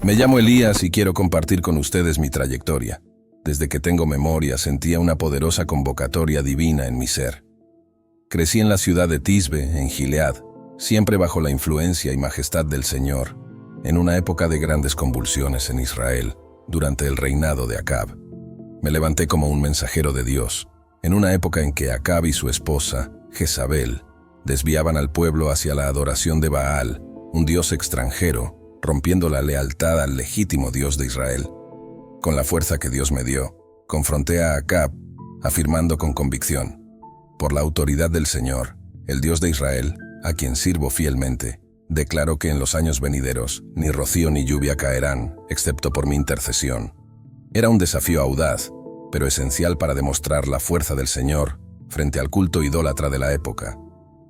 Me llamo Elías y quiero compartir con ustedes mi trayectoria. Desde que tengo memoria sentía una poderosa convocatoria divina en mi ser. Crecí en la ciudad de Tisbe, en Gilead, siempre bajo la influencia y majestad del Señor, en una época de grandes convulsiones en Israel, durante el reinado de Acab. Me levanté como un mensajero de Dios, en una época en que Acab y su esposa, Jezabel, desviaban al pueblo hacia la adoración de Baal, un dios extranjero, rompiendo la lealtad al legítimo Dios de Israel. Con la fuerza que Dios me dio, confronté a Acab, afirmando con convicción: por la autoridad del Señor, el Dios de Israel, a quien sirvo fielmente, declaro que en los años venideros ni rocío ni lluvia caerán, excepto por mi intercesión. Era un desafío audaz, pero esencial para demostrar la fuerza del Señor frente al culto idólatra de la época.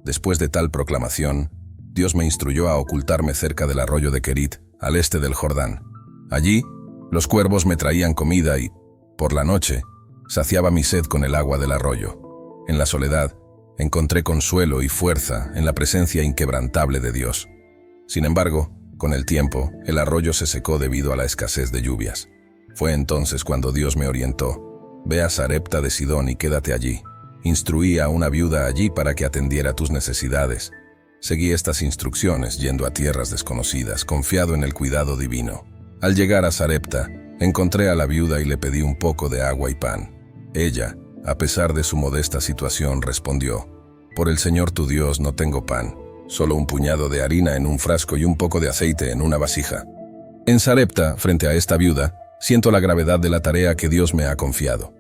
Después de tal proclamación, Dios me instruyó a ocultarme cerca del arroyo de Kerit, al este del Jordán. Allí, los cuervos me traían comida y, por la noche, saciaba mi sed con el agua del arroyo. En la soledad, encontré consuelo y fuerza en la presencia inquebrantable de Dios. Sin embargo, con el tiempo, el arroyo se secó debido a la escasez de lluvias. Fue entonces cuando Dios me orientó: ve a Sarepta de Sidón y quédate allí. Instruí a una viuda allí para que atendiera tus necesidades. Seguí estas instrucciones yendo a tierras desconocidas, confiado en el cuidado divino. Al llegar a Sarepta, encontré a la viuda y le pedí un poco de agua y pan. Ella, a pesar de su modesta situación, respondió: por el Señor tu Dios no tengo pan, solo un puñado de harina en un frasco y un poco de aceite en una vasija. En Sarepta, frente a esta viuda, siento la gravedad de la tarea que Dios me ha confiado.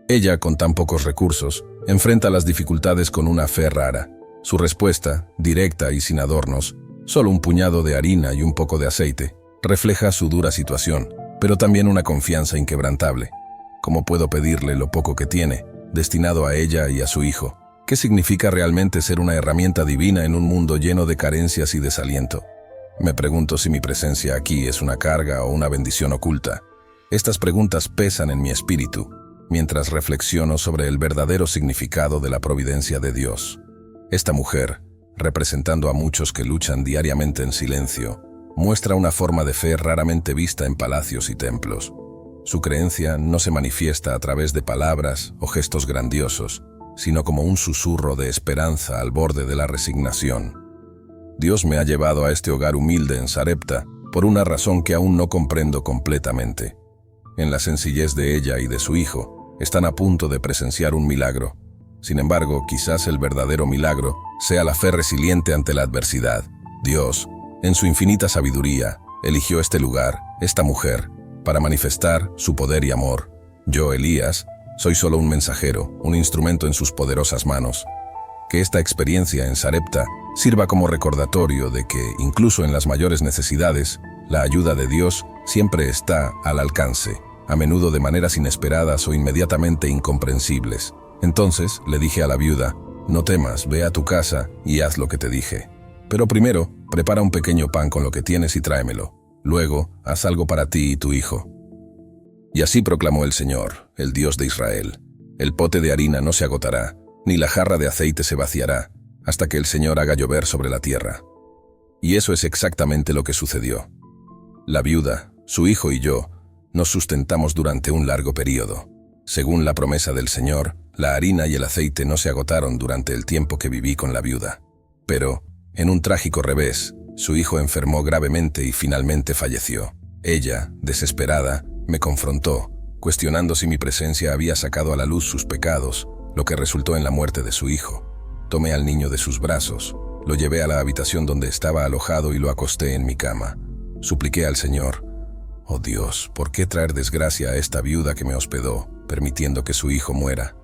Ella, con tan pocos recursos, enfrenta las dificultades con una fe rara. Su respuesta, directa y sin adornos, solo un puñado de harina y un poco de aceite, refleja su dura situación, pero también una confianza inquebrantable. ¿Cómo puedo pedirle lo poco que tiene, destinado a ella y a su hijo? ¿Qué significa realmente ser una herramienta divina en un mundo lleno de carencias y desaliento? Me pregunto si mi presencia aquí es una carga o una bendición oculta. Estas preguntas pesan en mi espíritu, mientras reflexiono sobre el verdadero significado de la providencia de Dios. Esta mujer, representando a muchos que luchan diariamente en silencio, muestra una forma de fe raramente vista en palacios y templos. Su creencia no se manifiesta a través de palabras o gestos grandiosos, sino como un susurro de esperanza al borde de la resignación. Dios me ha llevado a este hogar humilde en Sarepta por una razón que aún no comprendo completamente. En la sencillez de ella y de su hijo, están a punto de presenciar un milagro. Sin embargo, quizás el verdadero milagro sea la fe resiliente ante la adversidad. Dios, en su infinita sabiduría, eligió este lugar, esta mujer, para manifestar su poder y amor. Yo, Elías, soy solo un mensajero, un instrumento en sus poderosas manos. Que esta experiencia en Sarepta sirva como recordatorio de que, incluso en las mayores necesidades, la ayuda de Dios siempre está al alcance, a menudo de maneras inesperadas o inmediatamente incomprensibles. Entonces le dije a la viuda: no temas, ve a tu casa y haz lo que te dije. Pero primero, prepara un pequeño pan con lo que tienes y tráemelo. Luego, haz algo para ti y tu hijo. Y así proclamó el Señor, el Dios de Israel: el pote de harina no se agotará, ni la jarra de aceite se vaciará, hasta que el Señor haga llover sobre la tierra. Y eso es exactamente lo que sucedió. La viuda, su hijo y yo nos sustentamos durante un largo periodo. Según la promesa del Señor, la harina y el aceite no se agotaron durante el tiempo que viví con la viuda. Pero, en un trágico revés, su hijo enfermó gravemente y finalmente falleció. Ella, desesperada, me confrontó, cuestionando si mi presencia había sacado a la luz sus pecados, lo que resultó en la muerte de su hijo. Tomé al niño de sus brazos, lo llevé a la habitación donde estaba alojado y lo acosté en mi cama. Supliqué al Señor: oh Dios, ¿por qué traer desgracia a esta viuda que me hospedó, permitiendo que su hijo muera?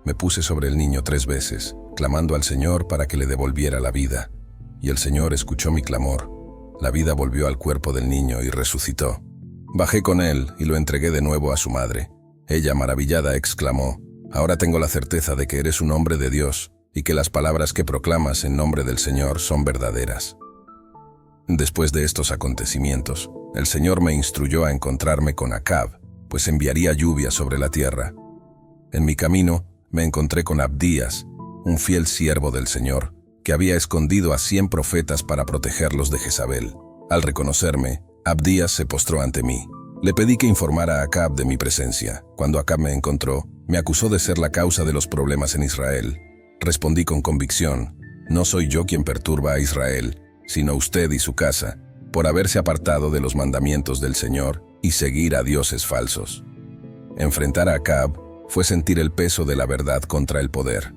Me puse sobre el niño 3 veces, clamando al Señor para que le devolviera la vida. Y el Señor escuchó mi clamor. La vida volvió al cuerpo del niño y resucitó. Bajé con él y lo entregué de nuevo a su madre. Ella, maravillada, exclamó: ahora tengo la certeza de que eres un hombre de Dios y que las palabras que proclamas en nombre del Señor son verdaderas. Después de estos acontecimientos, el Señor me instruyó a encontrarme con Acab, pues enviaría lluvia sobre la tierra. En mi camino, me encontré con Abdías, un fiel siervo del Señor, que había escondido a 100 profetas para protegerlos de Jezabel. Al reconocerme, Abdías se postró ante mí. Le pedí que informara a Acab de mi presencia. Cuando Acab me encontró, me acusó de ser la causa de los problemas en Israel. Respondí con convicción: no soy yo quien perturba a Israel, sino usted y su casa, por haberse apartado de los mandamientos del Señor y seguir a dioses falsos. Enfrentar a Acab fue sentir el peso de la verdad contra el poder.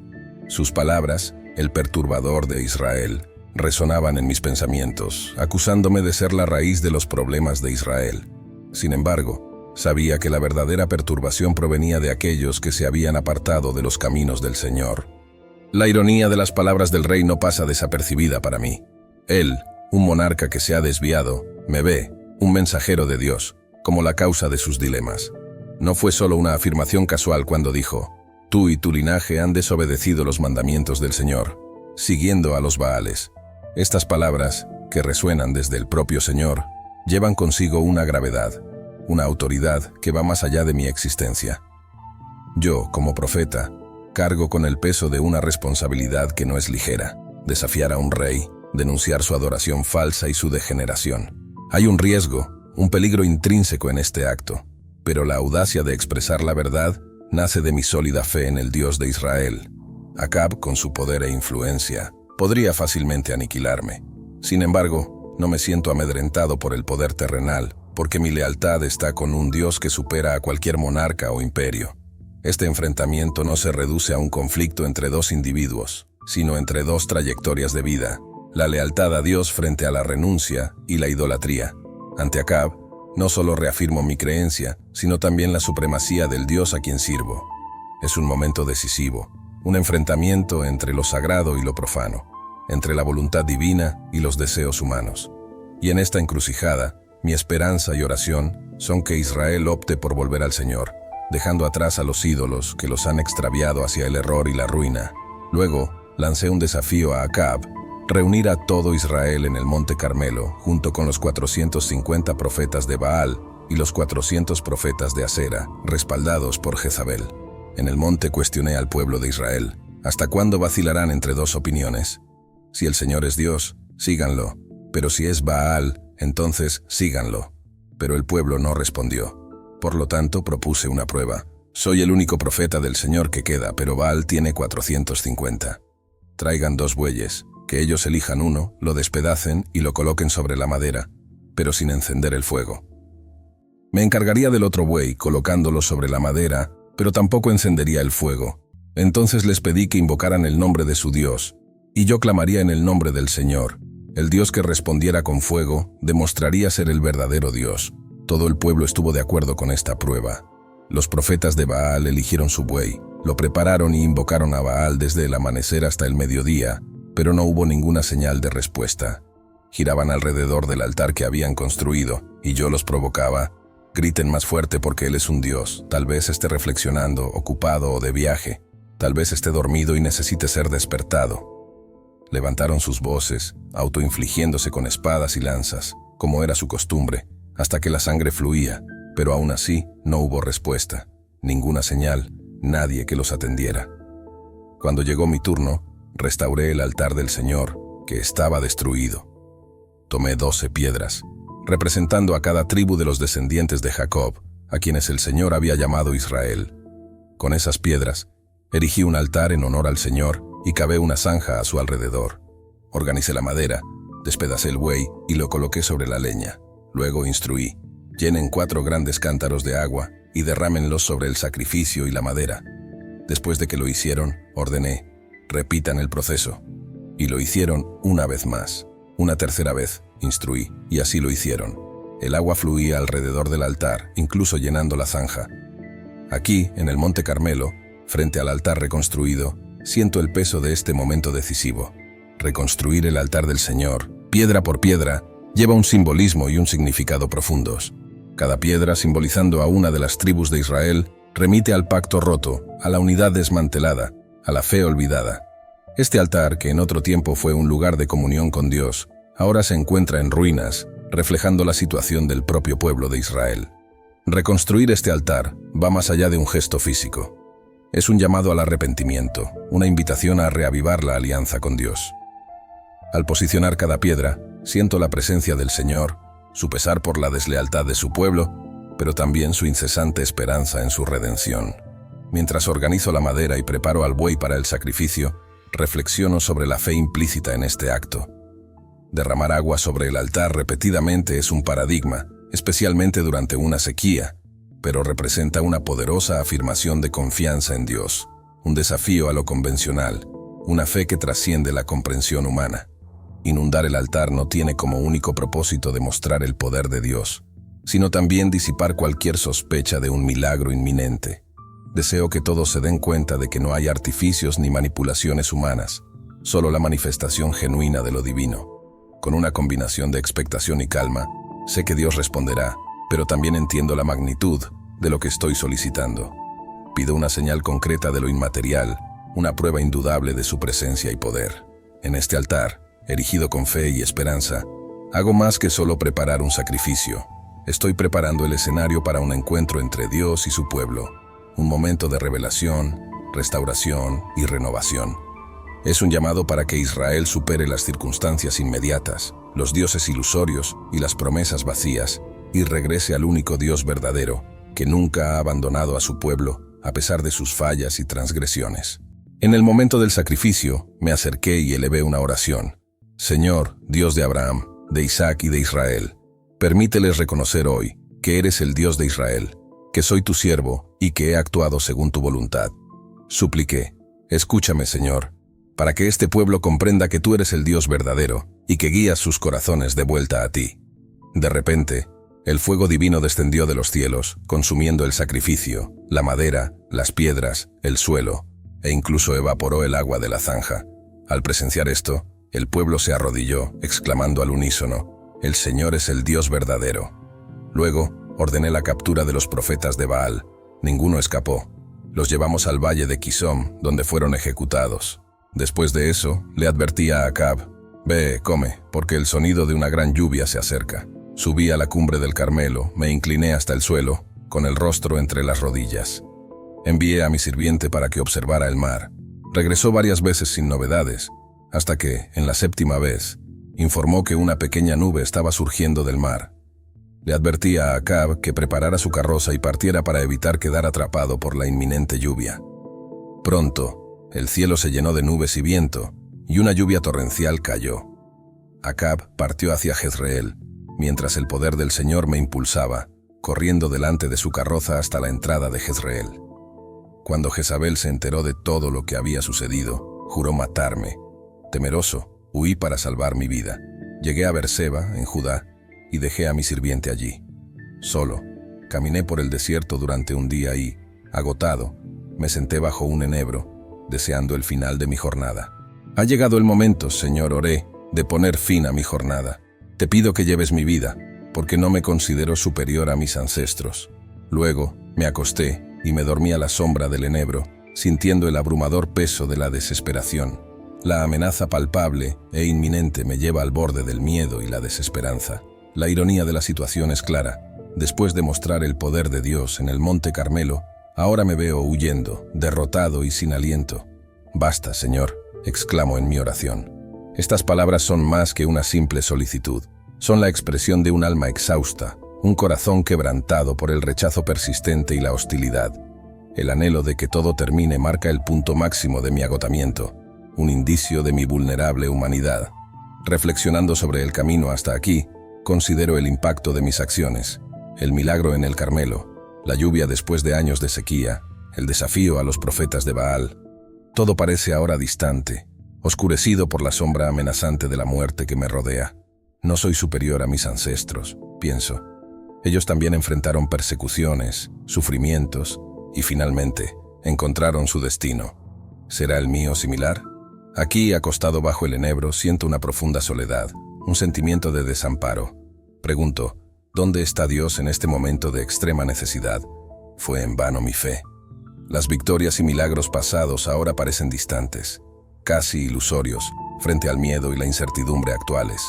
Sus palabras, el perturbador de Israel, resonaban en mis pensamientos, acusándome de ser la raíz de los problemas de Israel. Sin embargo, sabía que la verdadera perturbación provenía de aquellos que se habían apartado de los caminos del Señor. La ironía de las palabras del rey no pasa desapercibida para mí. Él, un monarca que se ha desviado, me ve, un mensajero de Dios, como la causa de sus dilemas. No fue solo una afirmación casual cuando dijo: tú y tu linaje han desobedecido los mandamientos del Señor, siguiendo a los Baales. Estas palabras, que resuenan desde el propio Señor, llevan consigo una gravedad, una autoridad que va más allá de mi existencia. Yo, como profeta, cargo con el peso de una responsabilidad que no es ligera: desafiar a un rey, denunciar su adoración falsa y su degeneración. Hay un riesgo, un peligro intrínseco en este acto, pero la audacia de expresar la verdad nace de mi sólida fe en el Dios de Israel. Acab, con su poder e influencia, podría fácilmente aniquilarme. Sin embargo, no me siento amedrentado por el poder terrenal, porque mi lealtad está con un Dios que supera a cualquier monarca o imperio. Este enfrentamiento no se reduce a un conflicto entre dos individuos, sino entre dos trayectorias de vida: la lealtad a Dios frente a la renuncia y la idolatría. Ante Acab, no solo reafirmo mi creencia, sino también la supremacía del Dios a quien sirvo. Es un momento decisivo, un enfrentamiento entre lo sagrado y lo profano, entre la voluntad divina y los deseos humanos. Y en esta encrucijada, mi esperanza y oración son que Israel opte por volver al Señor, dejando atrás a los ídolos que los han extraviado hacia el error y la ruina. Luego, lancé un desafío a Acab: reunir a todo Israel en el Monte Carmelo, junto con los 450 profetas de Baal y los 400 profetas de Asera, respaldados por Jezabel. En el monte cuestioné al pueblo de Israel: ¿hasta cuándo vacilarán entre dos opiniones? Si el Señor es Dios, síganlo, pero si es Baal, entonces síganlo. Pero el pueblo no respondió. Por lo tanto, propuse una prueba. Soy el único profeta del Señor que queda, pero Baal tiene 450. Traigan 2 bueyes, que ellos elijan uno, lo despedacen y lo coloquen sobre la madera, pero sin encender el fuego. Me encargaría del otro buey, colocándolo sobre la madera, pero tampoco encendería el fuego. Entonces les pedí que invocaran el nombre de su Dios, y yo clamaría en el nombre del Señor. El Dios que respondiera con fuego demostraría ser el verdadero Dios. Todo el pueblo estuvo de acuerdo con esta prueba. Los profetas de Baal eligieron su buey, lo prepararon y invocaron a Baal desde el amanecer hasta el mediodía, pero no hubo ninguna señal de respuesta. Giraban alrededor del altar que habían construido, y yo los provocaba: griten más fuerte porque Él es un Dios, tal vez esté reflexionando, ocupado o de viaje, tal vez esté dormido y necesite ser despertado. Levantaron sus voces, autoinfligiéndose con espadas y lanzas, como era su costumbre, hasta que la sangre fluía, pero aún así no hubo respuesta, ninguna señal, nadie que los atendiera. Cuando llegó mi turno, restauré el altar del Señor, que estaba destruido. Tomé 12 piedras, representando a cada tribu de los descendientes de Jacob, a quienes el Señor había llamado Israel. Con esas piedras, erigí un altar en honor al Señor y cavé una zanja a su alrededor. Organicé la madera, despedacé el buey y lo coloqué sobre la leña. Luego instruí: llenen 4 grandes cántaros de agua y derrámenlos sobre el sacrificio y la madera. Después de que lo hicieron, ordené: repitan el proceso. Y lo hicieron una vez más. Una tercera vez, instruí, y así lo hicieron. El agua fluía alrededor del altar, incluso llenando la zanja. Aquí, en el Monte Carmelo, frente al altar reconstruido, siento el peso de este momento decisivo. Reconstruir el altar del Señor, piedra por piedra, lleva un simbolismo y un significado profundos. Cada piedra, simbolizando a una de las tribus de Israel, remite al pacto roto, a la unidad desmantelada, a la fe olvidada. Este altar, que en otro tiempo fue un lugar de comunión con Dios, ahora se encuentra en ruinas, reflejando la situación del propio pueblo de Israel. Reconstruir este altar va más allá de un gesto físico. Es un llamado al arrepentimiento, una invitación a reavivar la alianza con Dios. Al posicionar cada piedra, siento la presencia del Señor, su pesar por la deslealtad de su pueblo, pero también su incesante esperanza en su redención. Mientras organizo la madera y preparo al buey para el sacrificio, reflexiono sobre la fe implícita en este acto. Derramar agua sobre el altar repetidamente es un paradigma, especialmente durante una sequía, pero representa una poderosa afirmación de confianza en Dios, un desafío a lo convencional, una fe que trasciende la comprensión humana. Inundar el altar no tiene como único propósito demostrar el poder de Dios, sino también disipar cualquier sospecha de un milagro inminente. Deseo que todos se den cuenta de que no hay artificios ni manipulaciones humanas, solo la manifestación genuina de lo divino. Con una combinación de expectación y calma, sé que Dios responderá, pero también entiendo la magnitud de lo que estoy solicitando. Pido una señal concreta de lo inmaterial, una prueba indudable de su presencia y poder. En este altar, erigido con fe y esperanza, hago más que solo preparar un sacrificio. Estoy preparando el escenario para un encuentro entre Dios y su pueblo, un momento de revelación, restauración y renovación. Es un llamado para que Israel supere las circunstancias inmediatas, los dioses ilusorios y las promesas vacías, y regrese al único Dios verdadero, que nunca ha abandonado a su pueblo, a pesar de sus fallas y transgresiones. En el momento del sacrificio, me acerqué y elevé una oración. Señor, Dios de Abraham, de Isaac y de Israel, permíteles reconocer hoy que eres el Dios de Israel, que soy tu siervo y que he actuado según tu voluntad. Supliqué, escúchame, Señor, para que este pueblo comprenda que tú eres el Dios verdadero y que guías sus corazones de vuelta a ti. De repente, el fuego divino descendió de los cielos, consumiendo el sacrificio, la madera, las piedras, el suelo, e incluso evaporó el agua de la zanja. Al presenciar esto, el pueblo se arrodilló, exclamando al unísono, «El Señor es el Dios verdadero». Luego, ordené la captura de los profetas de Baal. Ninguno escapó. Los llevamos al valle de Quisom, donde fueron ejecutados. Después de eso, le advertí a Acab, «Ve, come, porque el sonido de una gran lluvia se acerca». Subí a la cumbre del Carmelo, me incliné hasta el suelo, con el rostro entre las rodillas. Envié a mi sirviente para que observara el mar. Regresó varias veces sin novedades, hasta que, en la séptima vez, informó que una pequeña nube estaba surgiendo del mar. Le advertí a Acab que preparara su carroza y partiera para evitar quedar atrapado por la inminente lluvia. Pronto, el cielo se llenó de nubes y viento, y una lluvia torrencial cayó. Acab partió hacia Jezreel, mientras el poder del Señor me impulsaba, corriendo delante de su carroza hasta la entrada de Jezreel. Cuando Jezabel se enteró de todo lo que había sucedido, juró matarme. Temeroso, huí para salvar mi vida. Llegué a Beerseba, en Judá, y dejé a mi sirviente allí. Solo, caminé por el desierto durante un día y, agotado, me senté bajo un enebro, deseando el final de mi jornada. Ha llegado el momento, Señor, oré, de poner fin a mi jornada. Te pido que lleves mi vida, porque no me considero superior a mis ancestros. Luego, me acosté y me dormí a la sombra del enebro, sintiendo el abrumador peso de la desesperación. La amenaza palpable e inminente me lleva al borde del miedo y la desesperanza. La ironía de la situación es clara. Después de mostrar el poder de Dios en el Monte Carmelo, ahora me veo huyendo, derrotado y sin aliento. «Basta, Señor», exclamo en mi oración. Estas palabras son más que una simple solicitud. Son la expresión de un alma exhausta, un corazón quebrantado por el rechazo persistente y la hostilidad. El anhelo de que todo termine marca el punto máximo de mi agotamiento, un indicio de mi vulnerable humanidad. Reflexionando sobre el camino hasta aquí, considero el impacto de mis acciones, el milagro en el Carmelo, la lluvia después de años de sequía, el desafío a los profetas de Baal. Todo parece ahora distante, oscurecido por la sombra amenazante de la muerte que me rodea. No soy superior a mis ancestros, pienso. Ellos también enfrentaron persecuciones, sufrimientos, y finalmente encontraron su destino. ¿Será el mío similar? Aquí, acostado bajo el enebro, siento una profunda soledad, un sentimiento de desamparo. Pregunto, ¿dónde está Dios en este momento de extrema necesidad? Fue en vano mi fe. Las victorias y milagros pasados ahora parecen distantes, casi ilusorios, frente al miedo y la incertidumbre actuales.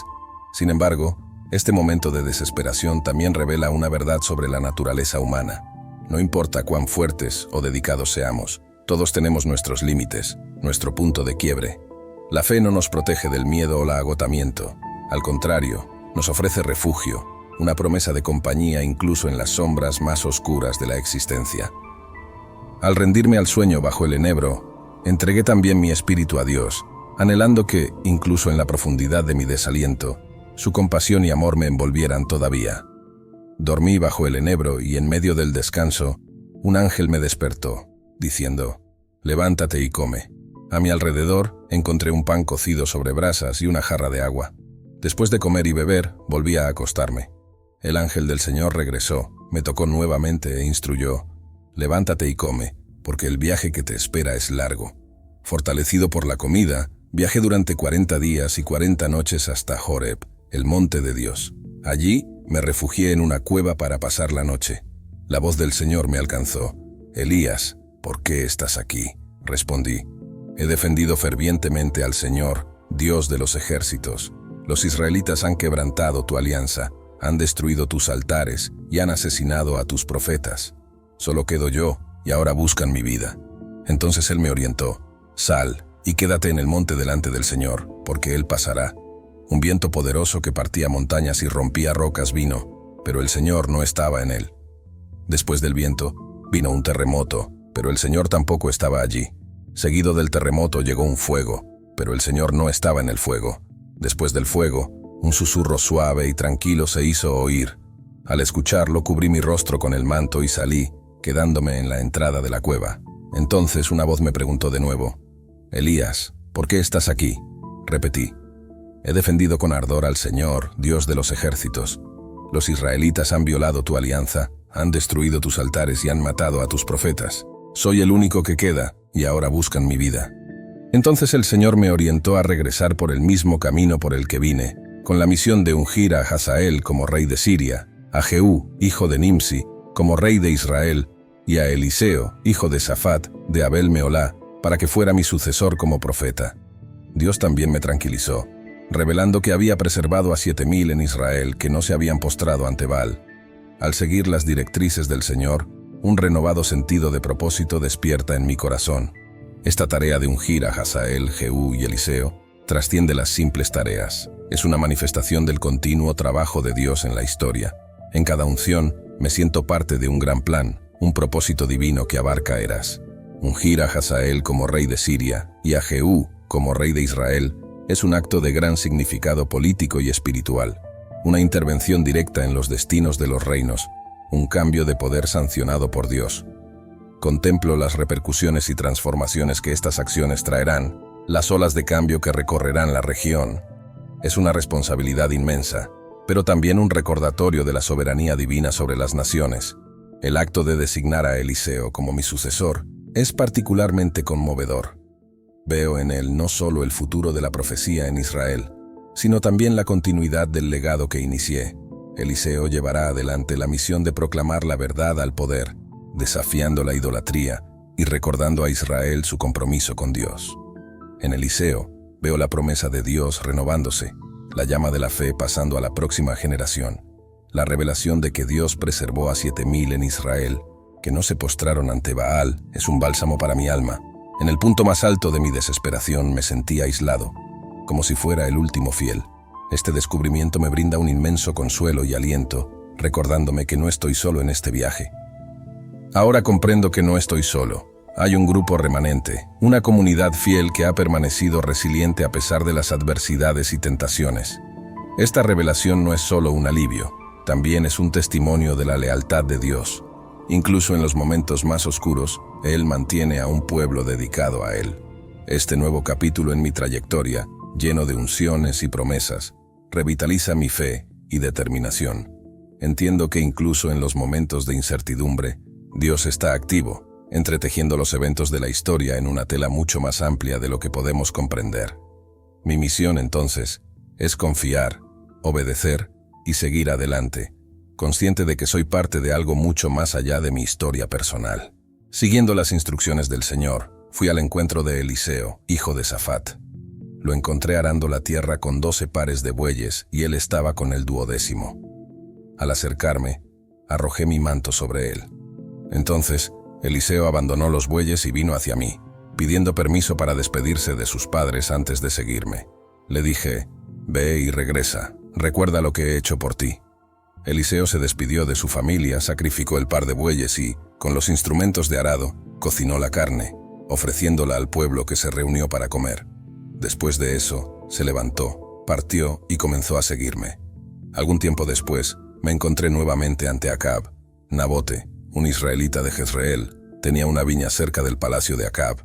Sin embargo, este momento de desesperación también revela una verdad sobre la naturaleza humana. No importa cuán fuertes o dedicados seamos, todos tenemos nuestros límites, nuestro punto de quiebre. La fe no nos protege del miedo o el agotamiento. Al contrario, nos ofrece refugio, una promesa de compañía incluso en las sombras más oscuras de la existencia. Al rendirme al sueño bajo el enebro, entregué también mi espíritu a Dios, anhelando que, incluso en la profundidad de mi desaliento, su compasión y amor me envolvieran todavía. Dormí bajo el enebro y en medio del descanso, un ángel me despertó, diciendo: «Levántate y come». A mi alrededor encontré un pan cocido sobre brasas y una jarra de agua. Después de comer y beber, volví a acostarme. El ángel del Señor regresó, me tocó nuevamente e instruyó: «Levántate y come, porque el viaje que te espera es largo». Fortalecido por la comida, viajé durante 40 días y 40 noches hasta Horeb, el monte de Dios. Allí me refugié en una cueva para pasar la noche. La voz del Señor me alcanzó: «Elías, ¿por qué estás aquí?». Respondí: «He defendido fervientemente al Señor, Dios de los ejércitos. Los israelitas han quebrantado tu alianza, han destruido tus altares y han asesinado a tus profetas. Solo quedo yo y ahora buscan mi vida». Entonces él me orientó: «Sal y quédate en el monte delante del Señor, porque él pasará». Un viento poderoso que partía montañas y rompía rocas vino, pero el Señor no estaba en él. Después del viento, vino un terremoto, pero el Señor tampoco estaba allí. Seguido del terremoto llegó un fuego, pero el Señor no estaba en el fuego. Después del fuego, un susurro suave y tranquilo se hizo oír. Al escucharlo, cubrí mi rostro con el manto y salí, quedándome en la entrada de la cueva. Entonces una voz me preguntó de nuevo: «Elías, ¿por qué estás aquí?». Repetí: «He defendido con ardor al Señor, Dios de los ejércitos. Los israelitas han violado tu alianza, han destruido tus altares y han matado a tus profetas. Soy el único que queda, y ahora buscan mi vida». Entonces el Señor me orientó a regresar por el mismo camino por el que vine, con la misión de ungir a Hazael como rey de Siria, a Jehú, hijo de Nimsi, como rey de Israel, y a Eliseo, hijo de Safat, de Abel Meolá, para que fuera mi sucesor como profeta. Dios también me tranquilizó, revelando que había preservado a 7,000 en Israel que no se habían postrado ante Baal. Al seguir las directrices del Señor, un renovado sentido de propósito despierta en mi corazón. Esta tarea de ungir a Hazael, Jehú y Eliseo trasciende las simples tareas. Es una manifestación del continuo trabajo de Dios en la historia. En cada unción me siento parte de un gran plan, un propósito divino que abarca eras. Ungir a Hazael como rey de Siria y a Jehú como rey de Israel es un acto de gran significado político y espiritual, una intervención directa en los destinos de los reinos, un cambio de poder sancionado por Dios. Contemplo las repercusiones y transformaciones que estas acciones traerán, las olas de cambio que recorrerán la región. Es una responsabilidad inmensa, pero también un recordatorio de la soberanía divina sobre las naciones. El acto de designar a Eliseo como mi sucesor es particularmente conmovedor. Veo en él no solo el futuro de la profecía en Israel, sino también la continuidad del legado que inicié. Eliseo llevará adelante la misión de proclamar la verdad al poder, desafiando la idolatría y recordando a Israel su compromiso con Dios. En Eliseo veo la promesa de Dios renovándose, la llama de la fe pasando a la próxima generación, la revelación de que Dios preservó a 7,000 en Israel, que no se postraron ante Baal, es un bálsamo para mi alma. En el punto más alto de mi desesperación me sentí aislado, como si fuera el último fiel. Este descubrimiento me brinda un inmenso consuelo y aliento, recordándome que no estoy solo en este viaje. Ahora comprendo que no estoy solo. Hay un grupo remanente, una comunidad fiel que ha permanecido resiliente a pesar de las adversidades y tentaciones. Esta revelación no es solo un alivio, también es un testimonio de la lealtad de Dios. Incluso en los momentos más oscuros, Él mantiene a un pueblo dedicado a Él. Este nuevo capítulo en mi trayectoria, lleno de unciones y promesas, revitaliza mi fe y determinación. Entiendo que incluso en los momentos de incertidumbre, Dios está activo, entretejiendo los eventos de la historia en una tela mucho más amplia de lo que podemos comprender. Mi misión, entonces, es confiar, obedecer y seguir adelante, consciente de que soy parte de algo mucho más allá de mi historia personal. Siguiendo las instrucciones del Señor, fui al encuentro de Eliseo, hijo de Safat. Lo encontré arando la tierra con 12 pares de bueyes y él estaba con el 12º. Al acercarme, arrojé mi manto sobre él. Entonces, Eliseo abandonó los bueyes y vino hacia mí, pidiendo permiso para despedirse de sus padres antes de seguirme. Le dije: «Ve y regresa, recuerda lo que he hecho por ti». Eliseo se despidió de su familia, sacrificó el par de bueyes y, con los instrumentos de arado, cocinó la carne, ofreciéndola al pueblo que se reunió para comer. Después de eso, se levantó, partió y comenzó a seguirme. Algún tiempo después, me encontré nuevamente ante Acab. Nabote, un israelita de Jezreel, tenía una viña cerca del palacio de Acab.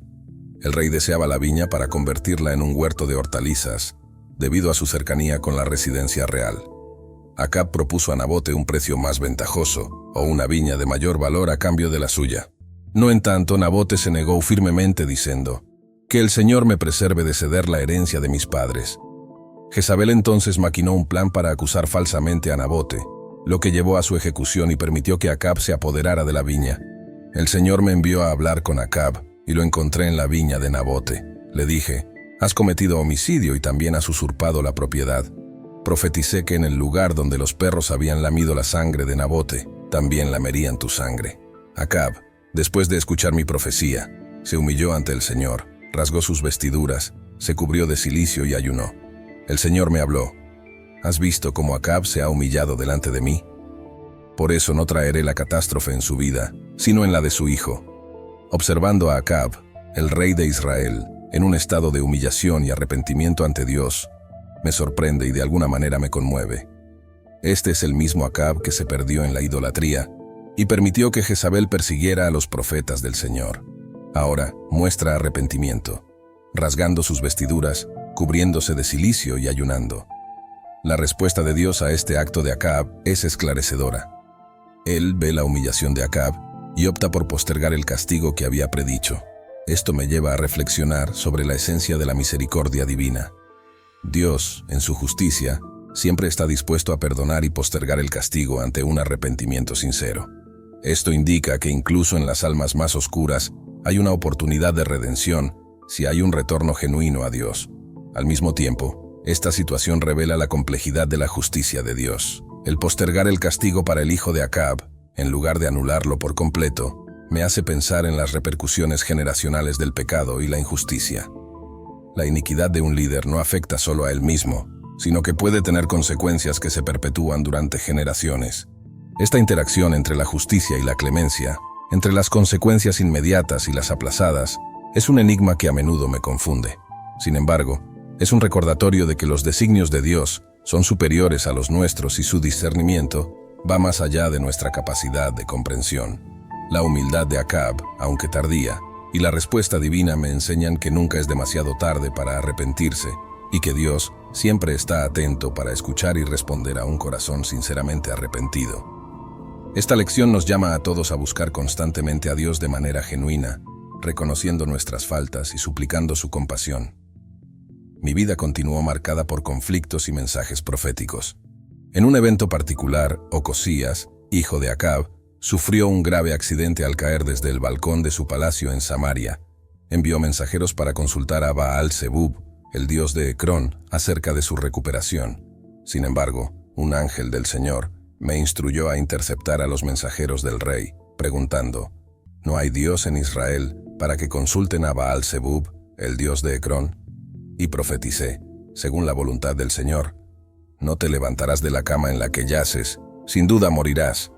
El rey deseaba la viña para convertirla en un huerto de hortalizas, debido a su cercanía con la residencia real. Acab propuso a Nabote un precio más ventajoso, o una viña de mayor valor a cambio de la suya. No en tanto, Nabote se negó firmemente diciendo, «Que el Señor me preserve de ceder la herencia de mis padres». Jezabel entonces maquinó un plan para acusar falsamente a Nabote, lo que llevó a su ejecución y permitió que Acab se apoderara de la viña. El Señor me envió a hablar con Acab, y lo encontré en la viña de Nabote. Le dije, «Has cometido homicidio y también has usurpado la propiedad». Profeticé que en el lugar donde los perros habían lamido la sangre de Nabote, también lamerían tu sangre. Acab, después de escuchar mi profecía, se humilló ante el Señor, rasgó sus vestiduras, se cubrió de cilicio y ayunó. El Señor me habló, ¿has visto cómo Acab se ha humillado delante de mí? Por eso no traeré la catástrofe en su vida, sino en la de su hijo. Observando a Acab, el rey de Israel, en un estado de humillación y arrepentimiento ante Dios, me sorprende y de alguna manera me conmueve. Este es el mismo Acab que se perdió en la idolatría y permitió que Jezabel persiguiera a los profetas del Señor. Ahora muestra arrepentimiento, rasgando sus vestiduras, cubriéndose de cilicio y ayunando. La respuesta de Dios a este acto de Acab es esclarecedora. Él ve la humillación de Acab y opta por postergar el castigo que había predicho. Esto me lleva a reflexionar sobre la esencia de la misericordia divina. Dios, en su justicia, siempre está dispuesto a perdonar y postergar el castigo ante un arrepentimiento sincero. Esto indica que incluso en las almas más oscuras hay una oportunidad de redención si hay un retorno genuino a Dios. Al mismo tiempo, esta situación revela la complejidad de la justicia de Dios. El postergar el castigo para el hijo de Acab, en lugar de anularlo por completo, me hace pensar en las repercusiones generacionales del pecado y la injusticia. La iniquidad de un líder no afecta solo a él mismo, sino que puede tener consecuencias que se perpetúan durante generaciones. Esta interacción entre la justicia y la clemencia, entre las consecuencias inmediatas y las aplazadas, es un enigma que a menudo me confunde. Sin embargo, es un recordatorio de que los designios de Dios son superiores a los nuestros y su discernimiento va más allá de nuestra capacidad de comprensión. La humildad de Acab, aunque tardía, y la respuesta divina me enseñan que nunca es demasiado tarde para arrepentirse y que Dios siempre está atento para escuchar y responder a un corazón sinceramente arrepentido. Esta lección nos llama a todos a buscar constantemente a Dios de manera genuina, reconociendo nuestras faltas y suplicando su compasión. Mi vida continuó marcada por conflictos y mensajes proféticos. En un evento particular, Ocosías, hijo de Acab, sufrió un grave accidente al caer desde el balcón de su palacio en Samaria. Envió mensajeros para consultar a Baal-Zebub, el dios de Ecrón, acerca de su recuperación. Sin embargo, un ángel del Señor me instruyó a interceptar a los mensajeros del rey, preguntando, ¿no hay Dios en Israel para que consulten a Baal-Zebub, el dios de Ecrón? Y profeticé, según la voluntad del Señor, no te levantarás de la cama en la que yaces, sin duda morirás.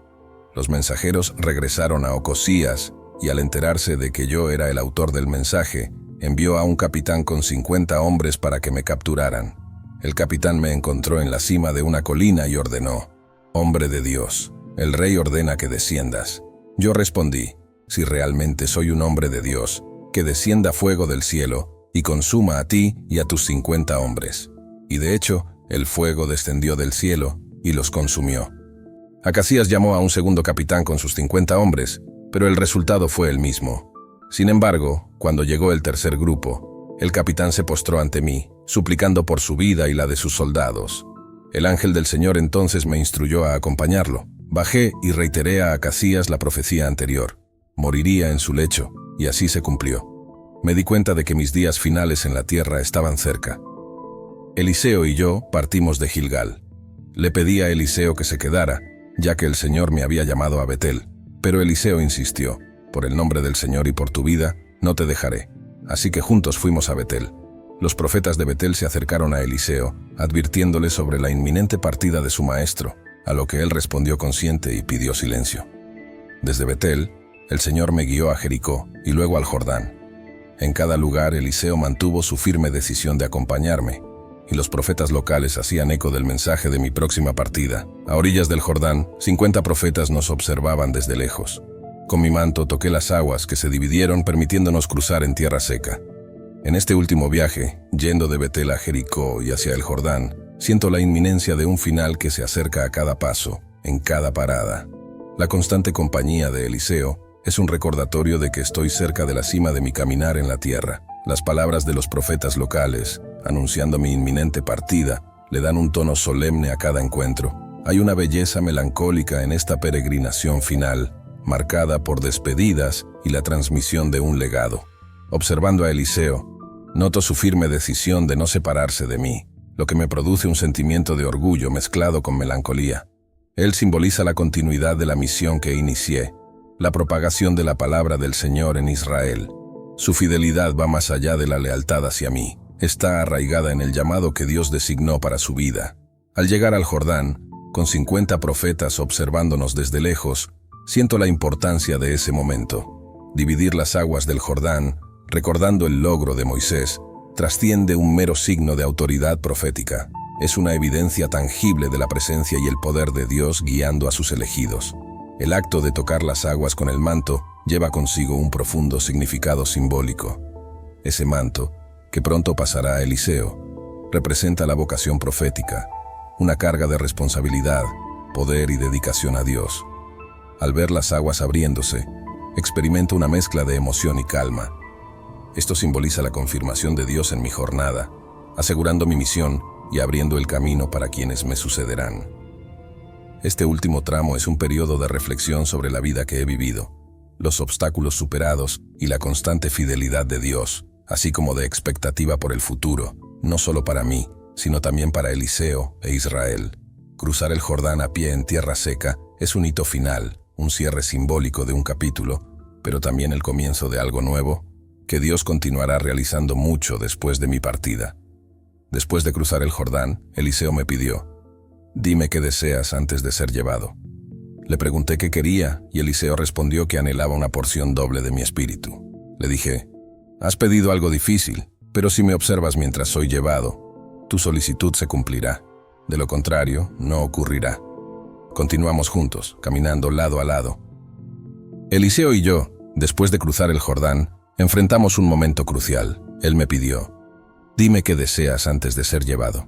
Los mensajeros regresaron a Ocosías y al enterarse de que yo era el autor del mensaje, envió a un capitán con 50 hombres para que me capturaran. El capitán me encontró en la cima de una colina y ordenó, «Hombre de Dios, el rey ordena que desciendas». Yo respondí, «Si realmente soy un hombre de Dios, que descienda fuego del cielo y consuma a ti y a tus 50 hombres». Y de hecho, el fuego descendió del cielo y los consumió. Acasías llamó a un segundo capitán con sus 50 hombres, pero el resultado fue el mismo. Sin embargo, cuando llegó el tercer grupo, el capitán se postró ante mí, suplicando por su vida y la de sus soldados. El ángel del Señor entonces me instruyó a acompañarlo. Bajé y reiteré a Acasías la profecía anterior. Moriría en su lecho, y así se cumplió. Me di cuenta de que mis días finales en la tierra estaban cerca. Eliseo y yo partimos de Gilgal. Le pedí a Eliseo que se quedara, ya que el Señor me había llamado a Betel. Pero Eliseo insistió, «Por el nombre del Señor y por tu vida, no te dejaré». Así que juntos fuimos a Betel. Los profetas de Betel se acercaron a Eliseo, advirtiéndole sobre la inminente partida de su maestro. a lo que él respondió consciente y pidió silencio. Desde Betel, el Señor me guió a Jericó y luego al Jordán. En cada lugar Eliseo mantuvo su firme decisión de acompañarme, y los profetas locales hacían eco del mensaje de mi próxima partida. A orillas del Jordán, 50 profetas nos observaban desde lejos. Con mi manto toqué las aguas que se dividieron permitiéndonos cruzar en tierra seca. En este último viaje, yendo de Betel a Jericó y hacia el Jordán, siento la inminencia de un final que se acerca a cada paso, en cada parada. La constante compañía de Eliseo es un recordatorio de que estoy cerca de la cima de mi caminar en la tierra. Las palabras de los profetas locales, anunciando mi inminente partida, le dan un tono solemne a cada encuentro. Hay una belleza melancólica en esta peregrinación final, marcada por despedidas y la transmisión de un legado. Observando a Eliseo, noto su firme decisión de no separarse de mí, lo que me produce un sentimiento de orgullo mezclado con melancolía. Él simboliza la continuidad de la misión que inicié, la propagación de la palabra del Señor en Israel. Su fidelidad va más allá de la lealtad hacia mí. Está arraigada en el llamado que Dios designó para su vida. Al llegar al Jordán, con 50 profetas observándonos desde lejos, siento la importancia de ese momento. Dividir las aguas del Jordán, recordando el logro de Moisés, trasciende un mero signo de autoridad profética. Es una evidencia tangible de la presencia y el poder de Dios guiando a sus elegidos. El acto de tocar las aguas con el manto lleva consigo un profundo significado simbólico. Ese manto, que pronto pasará a Eliseo, representa la vocación profética, una carga de responsabilidad, poder y dedicación a Dios. Al ver las aguas abriéndose, experimento una mezcla de emoción y calma. Esto simboliza la confirmación de Dios en mi jornada, asegurando mi misión y abriendo el camino para quienes me sucederán. Este último tramo es un periodo de reflexión sobre la vida que he vivido, los obstáculos superados y la constante fidelidad de Dios, así como de expectativa por el futuro, no solo para mí, sino también para Eliseo e Israel. Cruzar el Jordán a pie en tierra seca es un hito final, un cierre simbólico de un capítulo, pero también el comienzo de algo nuevo, que Dios continuará realizando mucho después de mi partida. Después de cruzar el Jordán, Eliseo me pidió: «Dime qué deseas antes de ser llevado». Le pregunté qué quería y Eliseo respondió que anhelaba una porción doble de mi espíritu. Le dije: «Has pedido algo difícil, pero si me observas mientras soy llevado, tu solicitud se cumplirá. De lo contrario, no ocurrirá». Continuamos juntos, caminando lado a lado. Eliseo y yo, después de cruzar el Jordán, enfrentamos un momento crucial. Él me pidió: «Dime qué deseas antes de ser llevado».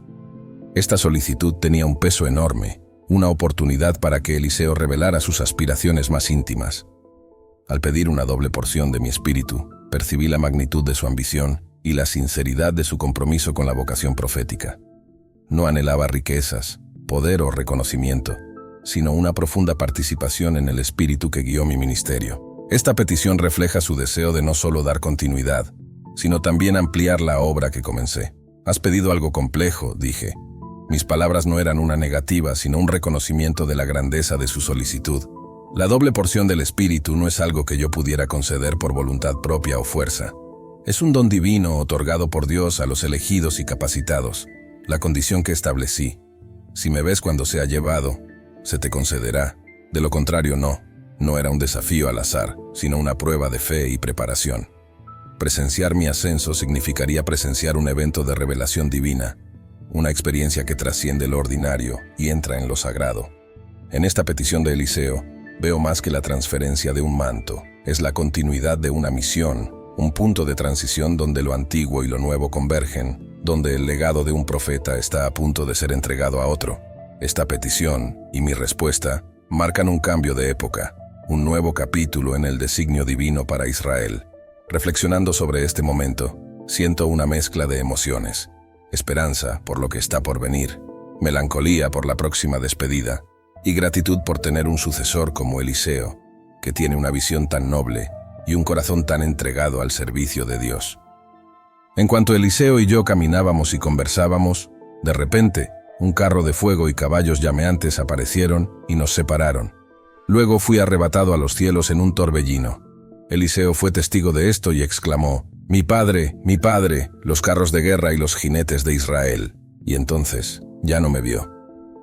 Esta solicitud tenía un peso enorme, una oportunidad para que Eliseo revelara sus aspiraciones más íntimas. Al pedir una doble porción de mi espíritu, percibí la magnitud de su ambición y la sinceridad de su compromiso con la vocación profética. No anhelaba riquezas, poder o reconocimiento, sino una profunda participación en el espíritu que guió mi ministerio. Esta petición refleja su deseo de no solo dar continuidad, sino también ampliar la obra que comencé. «Has pedido algo complejo», dije. Mis palabras no eran una negativa, sino un reconocimiento de la grandeza de su solicitud. La doble porción del espíritu no es algo que yo pudiera conceder por voluntad propia o fuerza. Es un don divino otorgado por Dios a los elegidos y capacitados, la condición que establecí. Si me ves cuando sea llevado, se te concederá. De lo contrario, no. No era un desafío al azar, sino una prueba de fe y preparación. Presenciar mi ascenso significaría presenciar un evento de revelación divina, una experiencia que trasciende lo ordinario y entra en lo sagrado. En esta petición de Eliseo, veo más que la transferencia de un manto, es la continuidad de una misión, un punto de transición donde lo antiguo y lo nuevo convergen, donde el legado de un profeta está a punto de ser entregado a otro. Esta petición y mi respuesta marcan un cambio de época, un nuevo capítulo en el designio divino para Israel. Reflexionando sobre este momento, siento una mezcla de emociones: esperanza por lo que está por venir, melancolía por la próxima despedida y gratitud por tener un sucesor como Eliseo, que tiene una visión tan noble y un corazón tan entregado al servicio de Dios. En cuanto Eliseo y yo caminábamos y conversábamos, de repente, un carro de fuego y caballos llameantes aparecieron y nos separaron. Luego fui arrebatado a los cielos en un torbellino. Eliseo fue testigo de esto y exclamó: mi padre, los carros de guerra y los jinetes de Israel». Y entonces ya no me vio.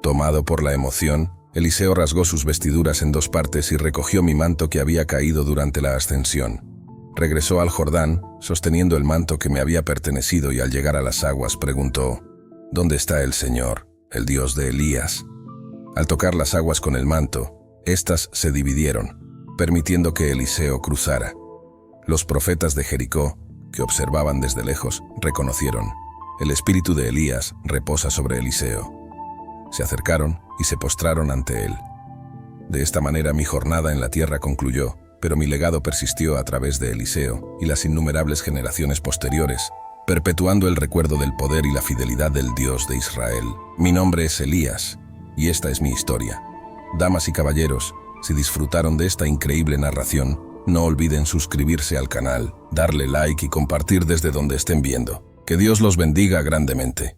Tomado por la emoción, Eliseo rasgó sus vestiduras en dos partes y recogió mi manto que había caído durante la ascensión. Regresó al Jordán, sosteniendo el manto que me había pertenecido, y al llegar a las aguas preguntó: ¿Dónde está el Señor, el Dios de Elías? Al tocar las aguas con el manto, éstas se dividieron, permitiendo que Eliseo cruzara. Los profetas de Jericó, que observaban desde lejos, reconocieron: el espíritu de Elías reposa sobre Eliseo. Se acercaron y se postraron ante él. De esta manera mi jornada en la tierra concluyó, pero mi legado persistió a través de Eliseo y las innumerables generaciones posteriores, perpetuando el recuerdo del poder y la fidelidad del Dios de Israel. Mi nombre es Elías, y esta es mi historia. Damas y caballeros, si disfrutaron de esta increíble narración, no olviden suscribirse al canal, darle like y compartir desde donde estén viendo. Que Dios los bendiga grandemente.